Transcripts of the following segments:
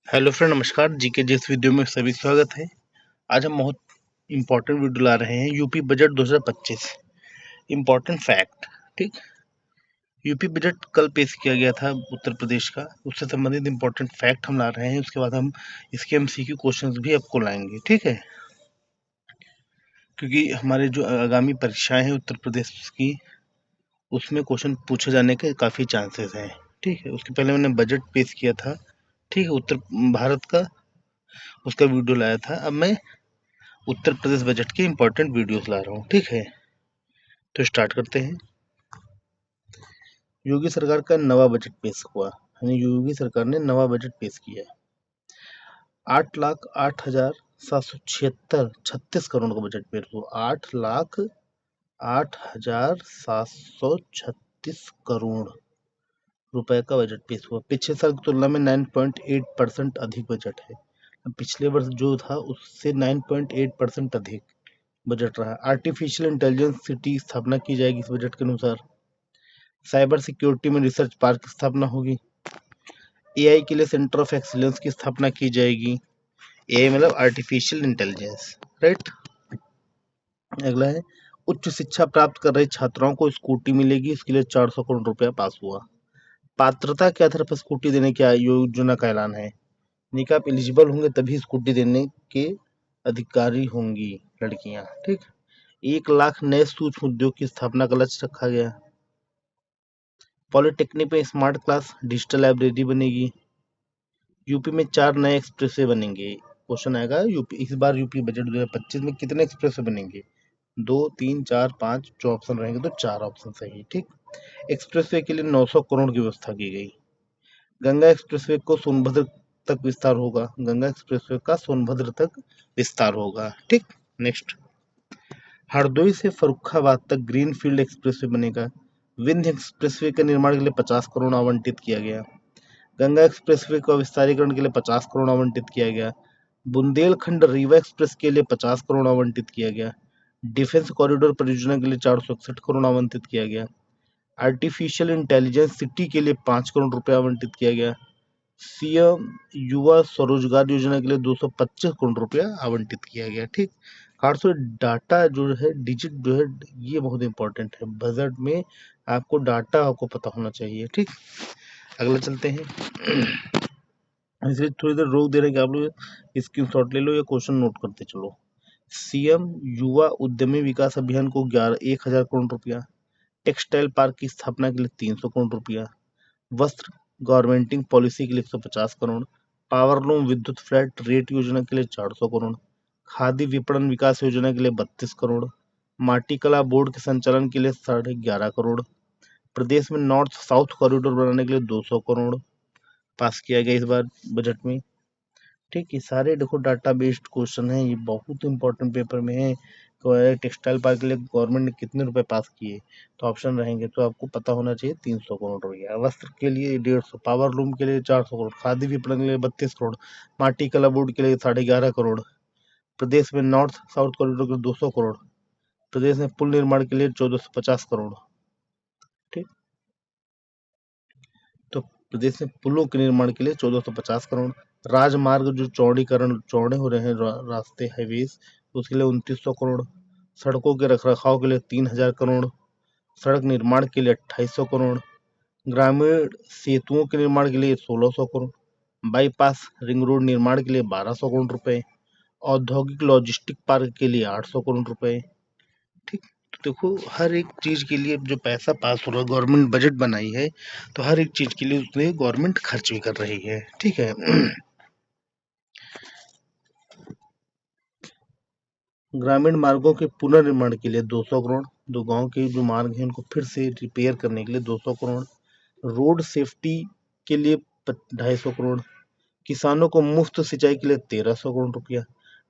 Hello friend, नमस्कार। GK जिस video में सभी स्वागत है। आज हम बहुत इम्पोर्टेंट वीडियो ला रहे हैं। UP budget 2025 important fact. ठीक, यूपी बजट कल पेश किया गया था उत्तर प्रदेश का, उससे संबंधित इम्पोर्टेंट फैक्ट हम ला रहे हैं। उसके बाद हम इसके एमसीक्यू क्वेश्चंस भी आपको लाएंगे, ठीक है, क्योंकि हमारे जो आगामी परीक्षाएं हैं उत्तर प्रदेश की, उसमें क्वेश्चन पूछे जाने के काफ़ी चांसेस हैं। ठीक है, उसके पहले मैंने बजट पेश किया था, ठीक है, उत्तर भारत का, उसका वीडियो लाया था। अब मैं उत्तर प्रदेश बजट के इम्पोर्टेंट वीडियोस ला रहा हूँ, ठीक है। तो स्टार्ट करते हैं। योगी सरकार का नवा बजट पेश हुआ, यानी योगी सरकार ने नवा बजट पेश किया। 8,08,776 करोड़ का बजट पेश हुआ। 8,08,736 करोड़ रुपए का बजट पेश हुआ। पिछले साल की तुलना में 9.8% अधिक बजट है। पिछले वर्ष जो था उससे 9.8% अधिक बजट रहा। आर्टिफिशियल इंटेलिजेंस सिटी की स्थापना की जाएगी इस बजट के अनुसार। साइबर सिक्योरिटी में रिसर्च पार्क की स्थापना होगी। एआई के लिए सेंटर ऑफ एक्सीलेंस की स्थापना की जाएगी। एआई मतलब आर्टिफिशियल इंटेलिजेंस, राइट। अगला है, उच्च शिक्षा प्राप्त कर रहे छात्राओं को स्कूटी मिलेगी, इसके लिए 400 करोड़ रुपया पास हुआ। पात्रता के आधार पर स्कूटी देने की योजना का ऐलान है। यानी कि आप एलिजिबल होंगे तभी स्कूटी देने के अधिकारी होंगी लड़कियां, ठीक। 1 लाख नए सूक्ष्म उद्योग की स्थापना का लक्ष्य रखा गया। पॉलिटेक्निक में स्मार्ट क्लास डिजिटल लाइब्रेरी बनेगी। यूपी में 4 नए एक्सप्रेसवे बनेंगे। क्वेश्चन आएगा यूपी इस बार यूपी बजट 2025 में कितने एक्सप्रेसवे बनेंगे? 2, 3, 4, 5 जो ऑप्शन रहेंगे तो 4 ऑप्शन सही, ठीक। एक्सप्रेसवे के लिए 900 करोड़ की व्यवस्था की गई। गंगा एक्सप्रेसवे को सोनभद्र तक विस्तार होगा। गंगा एक्सप्रेसवे का सोनभद्र तक विस्तार होगा, ठीक। नेक्स्ट, हरदोई से फर्रुखाबाद तक ग्रीन फील्ड एक्सप्रेसवे बनेगा। विंध्य एक्सप्रेसवे के निर्माण के लिए 50 करोड़ आवंटित किया गया। गंगा एक्सप्रेसवे का विस्तारीकरण के लिए 50 करोड़ आवंटित किया गया। बुंदेलखंड रीवा एक्सप्रेस के लिए 50 करोड़ आवंटित किया गया। डिफेंस कॉरिडोर परियोजना के लिए 461 करोड़ आवंटित किया गया। आर्टिफिशियल इंटेलिजेंस सिटी के लिए 5 करोड़ रुपए आवंटित किया गया। सीएम युवा स्वरोजगार योजना के लिए 225 करोड़ रुपया आवंटित किया गया, ठीक। खासतौर से डाटा जो है, डिजिट जो है, ये बहुत इंपॉर्टेंट है। बजट में आपको डाटा आपको पता होना चाहिए, ठीक। अगला चलते हैं। इसलिए थोड़ी देर रोक दे रहे हैं कि आप लोग स्क्रीनशॉट ले लो या क्वेश्चन नोट करते चलो। सीएम युवा उद्यमी विकास अभियान को 1,000 करोड़ रुपया। टेक्सटाइल पार्क की स्थापना के लिए 300 करोड़ रुपया। वस्त्र गवर्नमेंटिंग पॉलिसी के लिए 150 करोड़। पावरलूम विद्युत फ्लैट रेट योजना के लिए 400 करोड़। खादी विपणन विकास योजना के लिए 32 करोड़। माटी कला बोर्ड के संचालन के लिए 11.5 करोड़। प्रदेश में नॉर्थ साउथ कॉरिडोर बनाने के लिए 200 करोड़ पास किया गया इस बार बजट में, ठीक। ये सारे देखो डाटा बेस्ड क्वेश्चन है, ये बहुत इंपॉर्टेंट पेपर में है। तो टेक्सटाइल पार्क के लिए गवर्नमेंट ने कितने रुपए पास किए, तो ऑप्शन रहेंगे, तो आपको पता होना चाहिए 300 करोड़ रुपया। वस्त्र के लिए 150, पावर लूम के लिए 400 करोड़, खादी विपणन के लिए 32 करोड़, माटी कला बोर्ड के लिए 11.5 करोड़, प्रदेश में नॉर्थ साउथ कॉरिडोर के लिए 200 करोड़, प्रदेश में पुल निर्माण के लिए 1450 करोड़, ठीक। तो प्रदेश में पुलों के निर्माण के लिए 1450 करोड़। राजमार्ग जो चौड़ीकरण चौड़े हो रहे हैं रास्ते हाईवेज, उसके लिए 2900 करोड़। सड़कों के रखरखाव के लिए 3000 करोड़। सड़क निर्माण के लिए 2800 करोड़। ग्रामीण सेतुओं के निर्माण के लिए 1600 करोड़। बाईपास रिंग रोड निर्माण के लिए 1200 करोड़ रुपए। औद्योगिक लॉजिस्टिक पार्क के लिए 800 करोड़ रुपए, ठीक। तो देखो हर एक चीज के लिए जो पैसा पास हो रहा है, गवर्नमेंट बजट बनाई है, तो हर एक चीज के लिए उसमें गवर्नमेंट खर्च भी कर रही है, ठीक है। ग्रामीण मार्गों के पुनर्निर्माण के लिए 200 करोड़। दो गांव के जो मार्ग हैं उनको फिर से रिपेयर करने के लिए 200 करोड़। रोड सेफ्टी के लिए 250 करोड़। किसानों को मुफ्त सिंचाई के लिए 1300 करोड़ रुपया।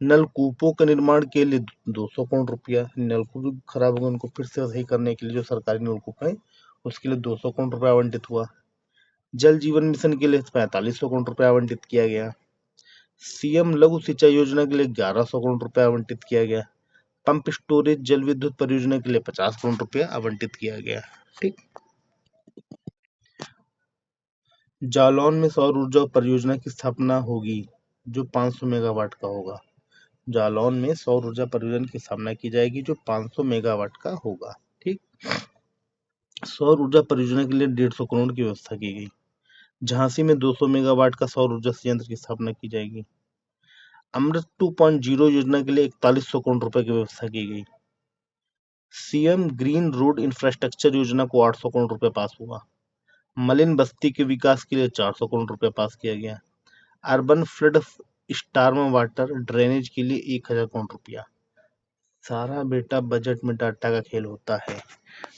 नलकूपों के निर्माण के लिए 200 करोड़ रुपया। नलकूप जो खराब हो गए उनको फिर से सही करने के लिए जो सरकारी नलकूप है उसके लिए 200 करोड़ रुपया आवंटित हुआ। जल जीवन मिशन के लिए 4500 करोड़ रुपया आवंटित किया गया। सीएम लघु सिंचाई योजना के लिए 1100 करोड़ रुपया आवंटित किया गया। पंप स्टोरेज जल विद्युत परियोजना के लिए 50 करोड़ रुपया आवंटित किया गया, ठीक। जालौन में सौर ऊर्जा परियोजना की स्थापना होगी जो 500 मेगावाट का होगा। जालौन में सौर ऊर्जा परियोजना की स्थापना की जाएगी जो 500 मेगावाट का होगा। ठीक। सौर ऊर्जा परियोजना के लिए 150 करोड़ की व्यवस्था की गई। झांसी में 200 मेगावाट का सौर ऊर्जा संयंत्र की स्थापना की जाएगी। अमृत 2.0 योजना के लिए 4100 करोड़ रुपए की व्यवस्था की गई। सीएम ग्रीन रोड इंफ्रास्ट्रक्चर योजना को 800 करोड़ रुपए पास हुआ। मलिन बस्ती के विकास के लिए 400 करोड़ रुपए पास किया गया। Urban flood storm water drainage के लिए 1000 करोड़ रुपया। सारा बेटा बजट में डाटा का खेल होता है।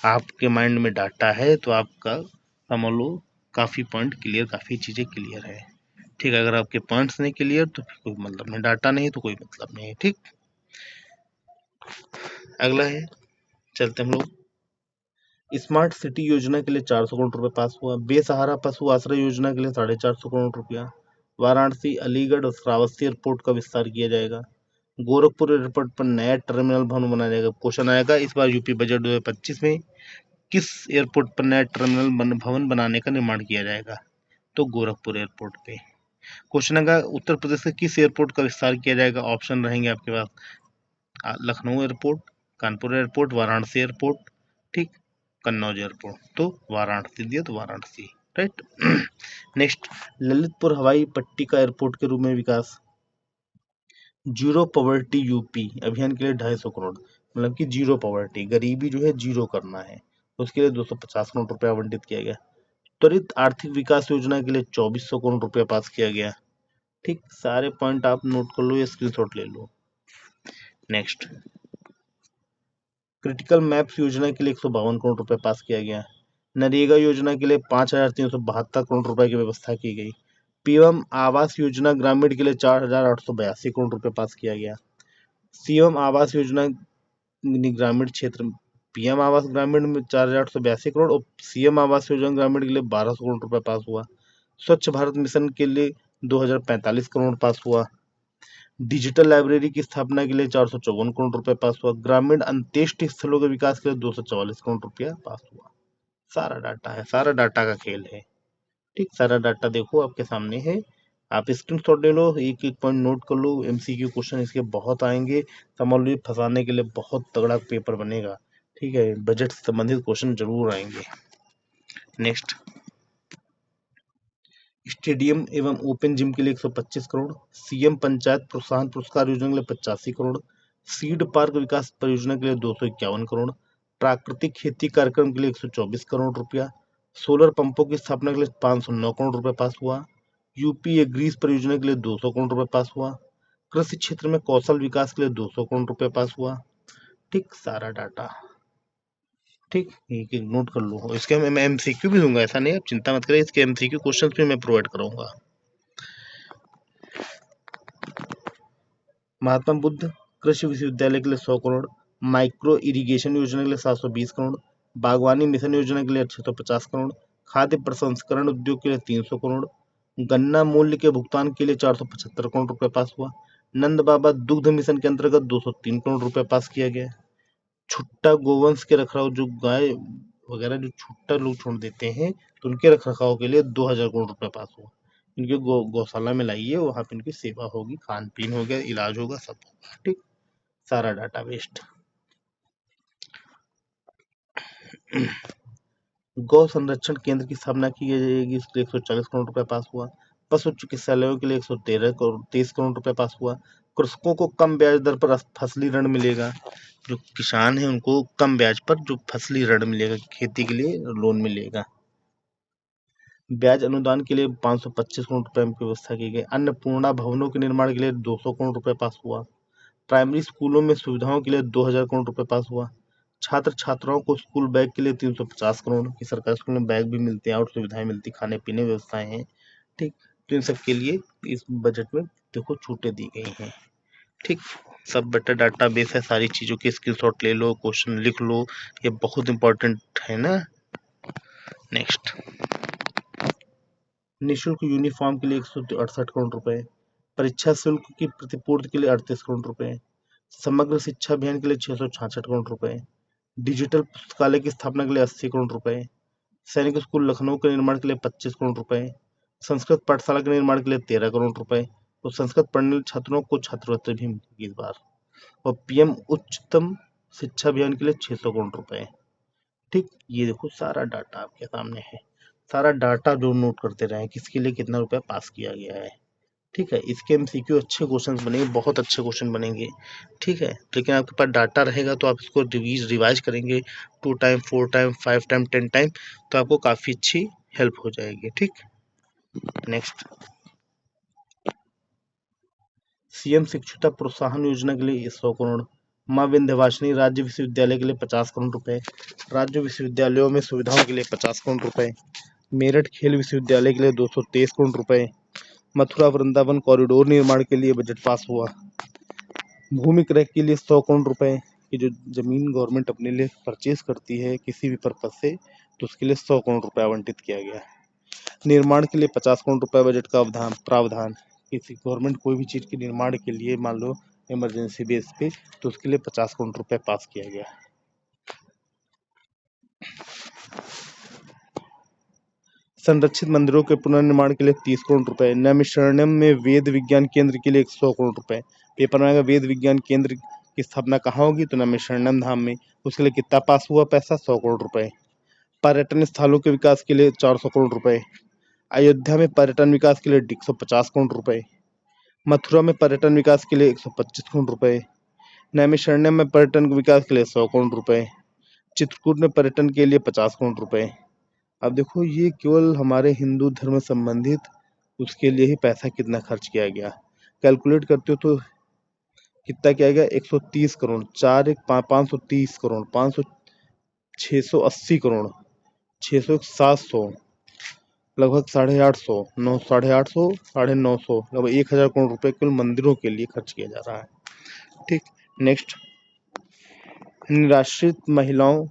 आपके माइंड में डाटा है तो आपका समझ लो काफी पॉइंट क्लियर, काफी चीजें क्लियर है। ठीक है, अगर आपके पॉइंट्स नहीं क्लियर तो फिर कोई मतलब नहीं, डाटा नहीं तो कोई मतलब नहीं है। ठीक, अगला है, चलते हम लोग। स्मार्ट सिटी योजना के लिए 400 करोड़ रुपए पास हुआ। बेसहारा पशु आश्रय योजना के लिए 450 करोड़ रुपया। वाराणसी अलीगढ़ और श्रावस्ती एयरपोर्ट का विस्तार किया जाएगा। गोरखपुर एयरपोर्ट पर नया टर्मिनल भवन बनाया जाएगा। क्वेश्चन आएगा इस बार यूपी बजट 2025 में किस एयरपोर्ट पर नया टर्मिनल भवन बनाने का निर्माण किया जाएगा, तो गोरखपुर एयरपोर्ट पे। क्वेश्चन आएगा उत्तर प्रदेश के किस एयरपोर्ट का विस्तार किया जाएगा। ऑप्शन रहेंगे आपके पास Lucknow airport, Kanpur airport, Varanasi airport, ठीक, कन्नौज एयरपोर्ट। तो वाराणसी दिया तो वाराणसी, राइट। नेक्स्ट, ललितपुर हवाई पट्टी का एयरपोर्ट के रूप में विकास। जीरो पॉवर्टी यूपी अभियान के लिए 250 करोड़, मतलब कि जीरो पॉवर्टी, गरीबी जो है जीरो करना है, उसके लिए 250 करोड़ रुपया आवंटित किया गया। त्वरित आर्थिक विकास योजना के लिए 2400 करोड़ रुपया पास किया गया। ठीक, सारे पॉइंट आप नोट कर लो या स्क्रीनशॉट ले लो। नेक्स्ट, क्रिटिकल मैप्स योजना के लिए 152 करोड़ रुपए पास किया गया। नरेगा योजना के लिए 5372 करोड़ रुपए की व्यवस्था की गई। पीएम आवास योजना ग्रामीण के लिए 4882 करोड़ रुपए पास किया गया। सीएम आवास योजना ग्रामीण क्षेत्र में, पीएम आवास ग्रामीण में 4882 करोड़ और सीएम आवास योजना ग्रामीण के लिए 1200 करोड़ रुपए पास हुआ। स्वच्छ भारत मिशन के लिए 2045 करोड़ पास हुआ। डिजिटल लाइब्रेरी की स्थापना के लिए 454 करोड़ रुपए पास हुआ। ग्रामीण अंत्येष्टि स्थलों के विकास के लिए 244 करोड़ रुपया पास हुआ। सारा डाटा है, सारा डाटा का खेल है। ठीक, सारा डाटा देखो आपके सामने है, आप स्क्रीनशॉट ले लो, एक एक पॉइंट नोट कर लो। एमसीक्यू क्वेश्चन इसके बहुत आएंगे, समझ लो फंसाने के लिए बहुत तगड़ा पेपर बनेगा। ठीक है, बजट से संबंधित क्वेश्चन जरूर आएंगे। नेक्स्ट, स्टेडियम एवं ओपन जिम के लिए 125 करोड़। सीएम पंचायत प्रोत्साहन पुरस्कार योजना के लिए 85 करोड़। सीड पार्क विकास परियोजना के लिए 251 करोड़। प्राकृतिक खेती कार्यक्रम के लिए 124 करोड़ रुपया। सोलर पंपों की स्थापना के लिए 509 करोड़ रुपए पास हुआ। यूपी एग्रीज परियोजना के लिए 200 करोड़ रुपए पास हुआ। कृषि क्षेत्र में कौशल विकास के लिए 200 करोड़ रुपए पास हुआ। ठीक, सारा डाटा, ठीक, एक एक नोट कर लो। इसके मैं एमसीक्यू भी दूंगा, ऐसा नहीं, आप चिंता मत करें, इसके एमसीक्यू क्वेश्चंस भी मैं प्रोवाइड करूंगा। महात्मा बुद्ध कृषि विश्वविद्यालय के लिए 100 करोड़। माइक्रो इरिगेशन योजना के लिए 720 करोड़। बागवानी मिशन योजना के लिए 650 करोड़। खाद्य प्रसंस्करण उद्योग के लिए 300 करोड़। गन्ना मूल्य के भुगतान के लिए 475 करोड़ रुपए पास हुआ। नंद बाबा दुग्ध मिशन के अंतर्गत 203 करोड़ रुपए पास किया गया। छुट्टा गोवंश के रखरखाव, जो गाय वगैरह जो छुट्टा लोग छोड़ देते हैं तो उनके रखरखाव के लिए 2000 करोड़ रुपए पास हुआ। इनके गौशाला में लाइए, वहां पे इनकी सेवा होगी, खान पीन हो गया, इलाज होगा, सब होगा। ठीक, सारा डाटा वेस्ट। गौ संरक्षण केंद्र की स्थापना की जाएगी, इसके लिए 140 करोड़ रुपए पास हुआ। पशु चिकित्सालयों के लिए 113 करोड़ 23 करोड़ रुपए पास हुआ। कृषकों को कम ब्याज दर पर फसली ऋण मिलेगा। जो किसान है उनको कम ब्याज पर जो फसली ऋण मिलेगा, खेती के लिए लोन मिलेगा। ब्याज अनुदान के लिए 525 करोड़ रुपए की व्यवस्था की गई। अन्नपूर्णा भवनों के निर्माण के लिए 200 करोड़ रुपए पास हुआ। प्राइमरी स्कूलों में सुविधाओं के लिए 2000 करोड़ रुपए पास हुआ। छात्र छात्राओं को स्कूल बैग के लिए 350 करोड़ की, सरकारी स्कूल में बैग भी मिलते हैं और सुविधाएं मिलती, खाने पीने व्यवस्थाएं हैं। ठीक, तो इन सब के लिए इस बजट में देखो छूटें दी गई हैं। ठीक, सब बेटा डाटा बेस है, सारी चीजों की स्क्रीनशॉट ले लो, क्वेश्चन लिख लो, ये बहुत इंपॉर्टेंट है ना। नेक्स्ट, निःशुल्क यूनिफॉर्म के लिए 168 करोड़ रुपए। परीक्षा शुल्क की प्रतिपूर्ति के लिए 38 करोड़ रुपए। समग्र शिक्षा अभियान के लिए 666 करोड़ रुपए। डिजिटल पुस्तकालय की स्थापना के लिए 80 करोड़ रुपए। सैनिक स्कूल लखनऊ के निर्माण के लिए 25 करोड़ रुपए। संस्कृत पाठशाला के निर्माण के लिए 13 करोड़ रुपए, तो संस्कृत पढ़ने वाले छात्रों को छात्रवृत्ति भी मिलेगी इस बार। और पीएम उच्चतम शिक्षा अभियान के लिए 600 करोड़ रुपए। ठीक, ये देखो सारा डाटा आपके सामने है, सारा डाटा जो नोट करते रहे किसके लिए कितना रुपया पास किया गया है। ठीक है, इसके एमसीक्यू अच्छे क्वेश्चन बनेंगे, बहुत अच्छे क्वेश्चन बनेंगे। ठीक है, लेकिन आपके पास डाटा रहेगा तो आप इसको रिवाइज करेंगे 2 टाइम 4 टाइम 5 टाइम 10 टाइम, तो आपको काफ़ी अच्छी हेल्प हो जाएगी। ठीक, नेक्स्ट, सीएम शिक्षुता प्रोत्साहन योजना के लिए 100 करोड़, माँ विंध्यवासिनी राज्य विश्वविद्यालय के लिए 50 करोड़ रुपए, राज्य विश्वविद्यालयों में सुविधाओं के लिए 50 करोड़ रुपए, मेरठ खेल विश्वविद्यालय के लिए 223 करोड़ रुपए, मथुरा वृंदावन कॉरिडोर निर्माण के लिए बजट पास हुआ, भूमि क्रय के लिए 100 करोड़ रुपए की जो जमीन गवर्नमेंट अपने लिए परचेज करती है किसी भी पर्पज से, तो उसके लिए 100 करोड़ रुपए आवंटित किया गया। निर्माण के लिए 50 करोड़ रुपए बजट का प्रावधान, किसी गवर्नमेंट कोई भी चीज के निर्माण के लिए मान लो इमरजेंसी बेस पे, तो उसके लिए 50 करोड़ रुपए पास किया गया। संरक्षित मंदिरों के पुनर्निर्माण के लिए 30 करोड़ रुपए, नैमिषारण्यम में वेद विज्ञान केंद्र के लिए 100 करोड़ रुपए। पेपर में आएगा वेद विज्ञान केंद्र की स्थापना कहाँ होगी, तो नैमिषारण्यम धाम में, उसके लिए कितना पास हुआ पैसा, 100 करोड़ रुपए। पर्यटन स्थलों के विकास के लिए 400 करोड़ रुपए, अयोध्या में पर्यटन विकास के लिए 150 करोड़ रुपए, मथुरा में पर्यटन विकास के लिए 125 करोड़ रुपए, नैमिषारण्यम में पर्यटन विकास के लिए 100 करोड़ रुपए, चित्रकूट में पर्यटन के लिए 50 करोड़ रुपए। अब देखो ये केवल हमारे हिंदू धर्म से संबंधित उसके लिए ही पैसा कितना खर्च किया गया, कैलकुलेट करते हो तो कितना किया गया, 130 करोड़, 4 1 530 करोड़, 500 680 करोड़, 600 700, लगभग 850, 9 850, 950, लगभग 1000 करोड़ रुपए केवल मंदिरों के लिए खर्च किया जा रहा है। ठीक, नेक्स्ट, निराश्रित महिलाओं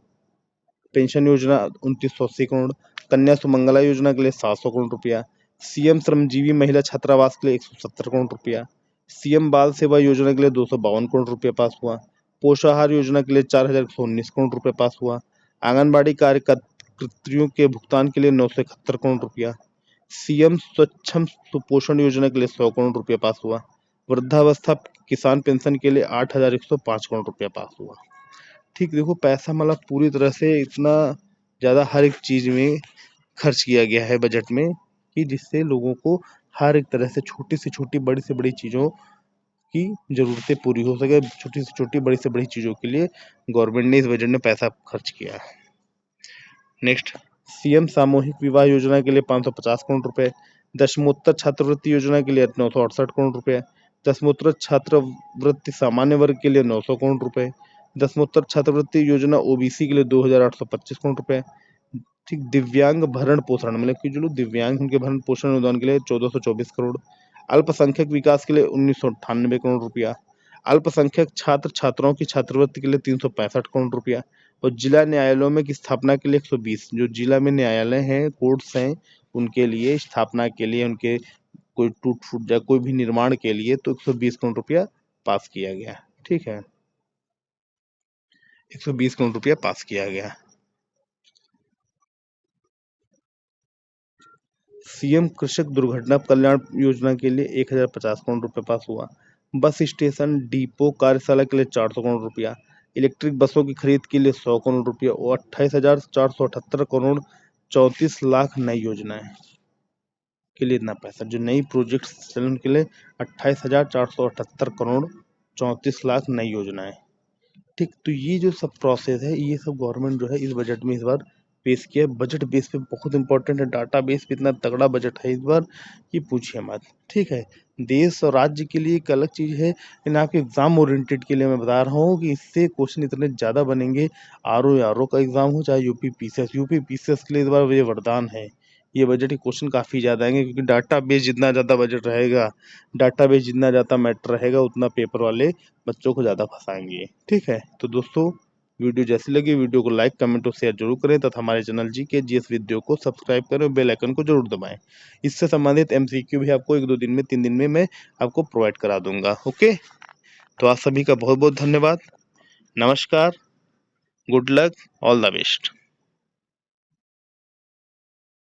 पेंशन योजना 2980 करोड़, कन्या सुमंगला योजना के लिए 700 करोड़ रुपया, सीएम श्रमजीवी महिला छात्रावास के लिए 170 करोड़ रुपया, सीएम बाल सेवा योजना के लिए 252 करोड़ रुपया पास हुआ, पोषाहार योजना के लिए 4119 करोड़ रुपया पास हुआ, आंगनबाड़ी कार्यकर्तियों के भुगतान के लिए 971 करोड़ रुपया, सीएम स्वच्छम सुपोषण योजना के लिए 100 करोड़ रुपया पास हुआ, वृद्धावस्था किसान पेंशन के लिए 8105 करोड़ रुपया पास हुआ। ठीक, देखो पैसा मतलब पूरी तरह से इतना ज़्यादा हर एक चीज़ में खर्च किया गया है बजट में, कि जिससे लोगों को हर एक तरह से छोटी से छोटी बड़ी से बड़ी चीज़ों की ज़रूरतें पूरी हो सके, छोटी से छोटी बड़ी से बड़ी चीज़ों के लिए गवर्नमेंट ने इस बजट में पैसा खर्च किया है। नेक्स्ट, सीएम सामूहिक विवाह योजना के लिए 550 करोड़ रुपए, दशमोत्तर छात्रवृत्ति योजना के लिए 968 करोड़ रुपए, दशमोत्तर छात्रवृत्ति सामान्य वर्ग के लिए 900 करोड़ रुपए, दशमोत्तर छात्रवृत्ति योजना ओबीसी के लिए 2825 करोड़ रुपए। ठीक, दिव्यांग भरण पोषण मतलब कि जो लोग दिव्यांग उनके भरण पोषण अनुदान के लिए 1424 करोड़, अल्पसंख्यक विकास के लिए 1998 करोड़ रुपया, अल्पसंख्यक छात्र छात्राओं की छात्रवृत्ति के लिए 365 करोड़ रुपया, और जिला न्यायालयों में की स्थापना के लिए 120, जो जिला में न्यायालय हैं, कोर्ट्स हैं, उनके लिए स्थापना के लिए, उनके कोई टूट फूट जाए कोई भी निर्माण के लिए, तो 120 करोड़ रुपया पास किया गया। ठीक है, 120 करोड़ रुपया पास किया गया। सीएम कृषक दुर्घटना कल्याण योजना के लिए 1050 करोड़ रुपए पास हुआ, बस स्टेशन डिपो कार्यशाला के लिए 400 करोड़ रुपया, इलेक्ट्रिक बसों की खरीद के लिए 100 करोड़ रुपया और 28,478 करोड़ 34 लाख नई योजनाएं के लिए इतना पैसा, जो नई प्रोजेक्ट चले उनके लिए 28,478 करोड़ 34 लाख नई योजनाएं। ठीक, तो ये जो सब प्रोसेस है ये सब गवर्नमेंट जो है इस बजट में इस बार पेश किया है। बजट बेस पे बहुत इंपॉर्टेंट है, डाटा बेस पे इतना तगड़ा बजट है इस बार कि पूछिए मत। ठीक है, देश और राज्य के लिए एक अलग चीज़ है, लेकिन आपके एग्जाम ओरिएंटेड के लिए मैं बता रहा हूँ कि इससे क्वेश्चन इतने ज़्यादा बनेंगे। आर का एग्जाम हो चाहे यूपी पीसीएस के लिए इस बार ये वरदान है, ये बजट के क्वेश्चन काफ़ी ज़्यादा आएंगे, क्योंकि डाटा बेस जितना ज़्यादा बजट रहेगा, डाटा बेस जितना ज़्यादा मैटर रहेगा, उतना पेपर वाले बच्चों को ज़्यादा फंसाएंगे। ठीक है, तो दोस्तों वीडियो जैसी लगी वीडियो को लाइक कमेंट और शेयर जरूर करें तथा हमारे चैनल जीके जीएस वीडियो को सब्सक्राइब करें और बेल आइकन को जरूर दबाएं। इससे संबंधित एमसीक्यू भी आपको 1-2 दिन में 3 दिन में मैं आपको प्रोवाइड करा दूंगा। ओके, तो आप सभी का बहुत बहुत धन्यवाद, नमस्कार, good luck, all the best.